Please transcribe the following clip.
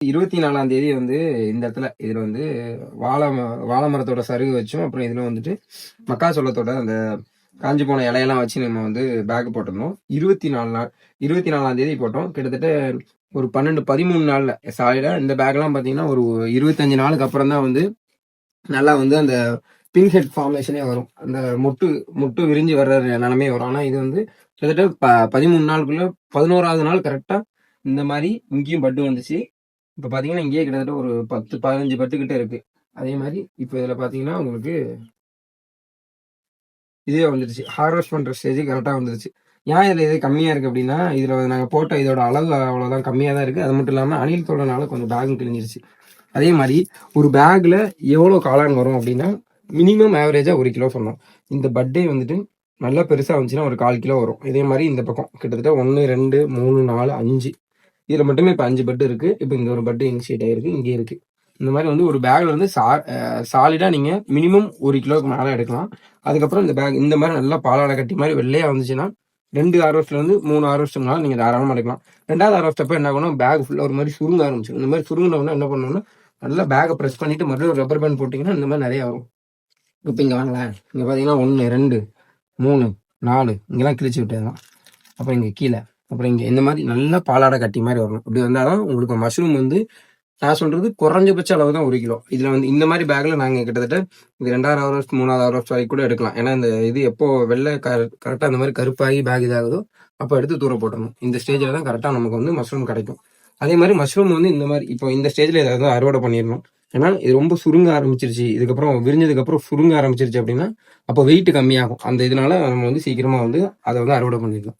24ஆம் தேதி வந்து இந்த இடத்துல இதுல வந்து வாழை மரத்தோட சருகு வச்சோம். அப்புறம் இதுல வந்துட்டு மக்காச்சோளத்தோட அந்த காஞ்சி போன இலையெல்லாம் வச்சு நம்ம வந்து பேக் போட்டிருந்தோம். 24ஆம் தேதி போட்டோம். கிட்டத்தட்ட ஒரு 13 நாள்ல சாலிடா இந்த பேக்லாம் பார்த்தீங்கன்னா ஒரு 25 நாளுக்கு அப்புறம் தான் வந்து நல்லா வந்து அந்த பிங்க் ஹெட் ஃபார்மேஷனே வரும். அந்த முட்டு விரிஞ்சு வர்ற நிலைமை வரும். ஆனா இது வந்து கிட்டத்தட்ட 13 நாளுக்குள்ள 11ஆவது நாள் கரெக்டா இந்த மாதிரி இங்கேயும் பட்டு வந்துச்சு. இப்போ பார்த்தீங்கன்னா இங்கேயே கிட்டத்தட்ட ஒரு 10-15 பட்டு கிட்ட இருக்கு. அதே மாதிரி இப்போ இதில் பார்த்தீங்கன்னா உங்களுக்கு இதே வந்துருச்சு. ஹார்வெஸ்ட் பண்ற ஸ்டேஜ் கரெக்டாக வந்துருச்சு. ஏன் இதில் இது கம்மியாக இருக்குது அப்படின்னா இதில் நாங்கள் போட்ட இதோட அளவு அவ்வளோதான் கம்மியாக தான் இருக்குது. அது மட்டும் இல்லாமல் அணில் தோடனால கொஞ்சம் பேகும் கிழிஞ்சிருச்சு. அதே மாதிரி ஒரு பேக்ல எவ்வளோ காளான் வரும் அப்படின்னா மினிமம் ஆவரேஜா 1 கிலோ சொன்னோம். இந்த பட்டே வந்துட்டு நல்லா பெருசா வந்துச்சுன்னா ஒரு 1/4 கிலோ வரும். இதே மாதிரி இந்த பக்கம் கிட்டத்தட்ட 1 2 3 4 5 இதுல மட்டுமே இப்போ 5 பட்டு இருக்கு. இப்போ இங்க ஒரு பட்டு இனிஷியேட் ஆயிருக்கு, இங்கே இருக்கு. இந்த மாதிரி வந்து ஒரு பேக்ல வந்து சாலிடா நீங்க மினிமம் 1 கிலோவுக்கு மேலே எடுக்கலாம். அதுக்கப்புறம் இந்த பேக் இந்த மாதிரி நல்லா பாலாடை கட்டி மாதிரி வெள்ளையா வந்துச்சுன்னா 2 ஹார்வெஸ்ட்ல இருந்து 3 ஹார்வெஸ்ட்னால நீங்க தாராளமா எடுக்கலாம். 2வது ஹார்வெஸ்ட் அப்போ என்ன பண்ணும், பேக் ஃபுல்லா ஒரு மாதிரி சுருங்க ஆரம்பிச்சு. இந்த மாதிரி சுருங்கினோம்னா என்ன பண்ணணும்னா நல்லா பேக்கை ப்ரெஸ் பண்ணிட்டு மறுபடியும் ஒரு ரப்பர் பேண்ட் போட்டிங்கன்னா இந்த மாதிரி நிறைய வரும். இப்போ இங்கே வாங்களேன், இங்கே பார்த்தீங்கன்னா 1 2 3 4 இங்கெல்லாம் கிழிச்சு விட்டுதான். அப்புறம் இங்கே கீழே, அப்புறம் இங்கே இந்த மாதிரி நல்லா பாலாடை கட்டி மாதிரி வரணும். இப்படி வந்தால் தான் உங்களுக்கு மஷ்ரூம் வந்து நான் சொல்றது குறைஞ்சபட்ச அளவு தான் 1 கிலோ. இதில் வந்து இந்த மாதிரி பேக்கில் நாங்கள் கிட்டத்தட்ட இந்த 2வது ஹார்வெஸ்ட் 3வது ஹார்வெஸ்ட் வரைக்கும் கூட எடுக்கலாம். ஏன்னா இந்த இது எப்போ வெள்ளை கரெக்டாக அந்த மாதிரி கருப்பாகி பேக் இதாகுதோ அப்போ எடுத்து தூர போட்டணும். இந்த ஸ்டேஜில் தான் கரெக்டாக நமக்கு வந்து மஷ்ரூம் கிடைக்கும். அதே மாதிரி மஷ்ரூம் வந்து இந்த மாதிரி இப்போ இந்த ஸ்டேஜில் ஏதாவது அறுவடை பண்ணிடணும். ஏன்னா இது ரொம்ப சுருங்க ஆரம்பிச்சிருச்சு, இதுக்கப்புறம் விரிஞ்சதுக்கப்புறம் சுருங்க ஆரம்பிச்சிருச்சு அப்படின்னா அப்போ வெயிட் கம்மியாகும். அந்த இதனால நம்ம வந்து சீக்கிரமாக வந்து அதை வந்து அறுவடை பண்ணிடலாம்.